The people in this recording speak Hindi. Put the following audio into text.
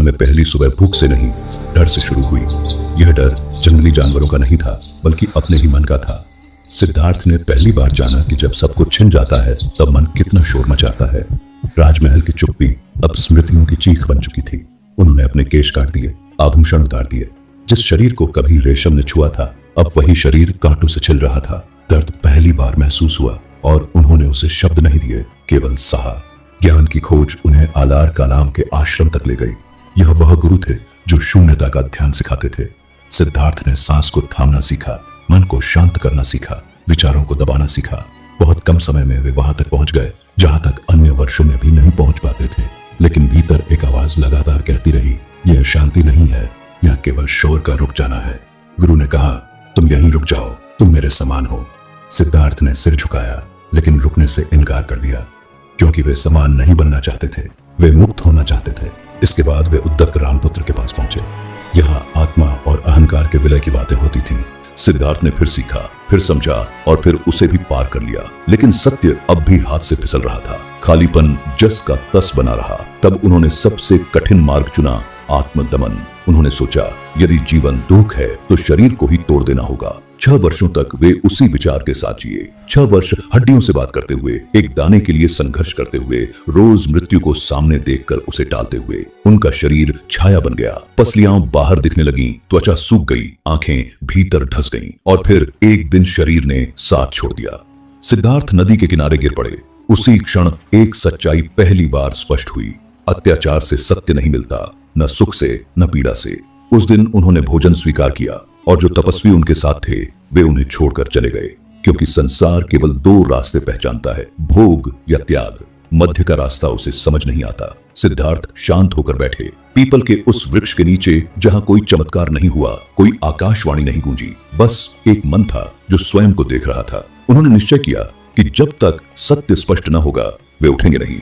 आश्रम में पहली सुबह भूख से नहीं, डर से शुरू हुई। यह डर जंगली जानवरों का नहीं था, बल्कि अपने ही मन का था। सिद्धार्थ ने पहली बार जाना कि जब सब कुछ छिन जाता है तब मन कितना शोर मचाता है। राजमहल की चुप्पी अब स्मृतियों की चीख बन चुकी थी। उन्होंने अपने केश काट दिए, आभूषण उतार दिए। जिस शरीर को कभी रेशम ने छुआ था, अब वही शरीर कांटों से छिल रहा था। दर्द पहली बार महसूस हुआ और उन्होंने उसे शब्द नहीं दिए, केवल सहा। ज्ञान की खोज उन्हें आलार कालाम के आश्रम तक ले गई। यह वह गुरु थे जो शून्यता का ध्यान सिखाते थे। सिद्धार्थ ने सांस को थामना सीखा, मन को शांत करना सीखा, विचारों को दबाना सीखा। बहुत कम समय में वे वहां तक पहुंच गए जहां तक अन्य वर्षों में भी नहीं पहुंच पाते थे। लेकिन भीतर एक आवाज लगातार कहती रही, यह शांति नहीं है, यह केवल शोर का रुक जाना है। गुरु ने कहा, तुम यहीं रुक जाओ, तुम मेरे समान हो। सिद्धार्थ ने सिर झुकाया, लेकिन रुकने से इनकार कर दिया, क्योंकि वे समान नहीं बनना चाहते थे, वे मुक्त होना चाहते थे। इसके बाद वे उद्दक रामपुत्र के पास पहुंचे। यहाँ आत्मा और अहंकार के विलय की बातें होती थीं। सिद्धार्थ ने फिर सीखा, फिर समझा और फिर उसे भी पार कर लिया। लेकिन सत्य अब भी हाथ से फिसल रहा था। खालीपन जस का तस बना रहा। तब उन्होंने सबसे कठिन मार्ग चुना, आत्मदमन। उन्होंने सोचा, यदि जीवन दुख है तो शरीर को ही तोड़ देना होगा। 6 वर्षों तक वे उसी विचार के साथ जिए। 6 वर्ष हड्डियों से बात करते हुए, एक दाने के लिए संघर्ष करते हुए, रोज मृत्यु को सामने देखकर उसे टालते हुए। उनका शरीर छाया बन गया, पसलियां बाहर दिखने लगीं, त्वचा सूख गई, आंखें भीतर ढस गईं और फिर एक दिन शरीर ने साथ छोड़ दिया। सिद्धार्थ नदी के किनारे गिर पड़े। उसी क्षण एक सच्चाई पहली बार स्पष्ट हुई। अत्याचार से सत्य नहीं मिलता, न सुख से न पीड़ा से। उस दिन उन्होंने भोजन स्वीकार किया और जो तपस्वी उनके साथ थे वे उन्हें छोड़कर चले गए, क्योंकि संसार केवल 2 रास्ते पहचानता है, भोग या त्याग। मध्य का रास्ता उसे समझ नहीं आता। सिद्धार्थ शांत होकर बैठे, पीपल के उस वृक्ष के नीचे जहां कोई चमत्कार नहीं हुआ, कोई आकाशवाणी नहीं गूंजी, बस एक मन था जो स्वयं को देख रहा था। उन्होंने निश्चय किया कि जब तक सत्य स्पष्ट न होगा वे उठेंगे नहीं।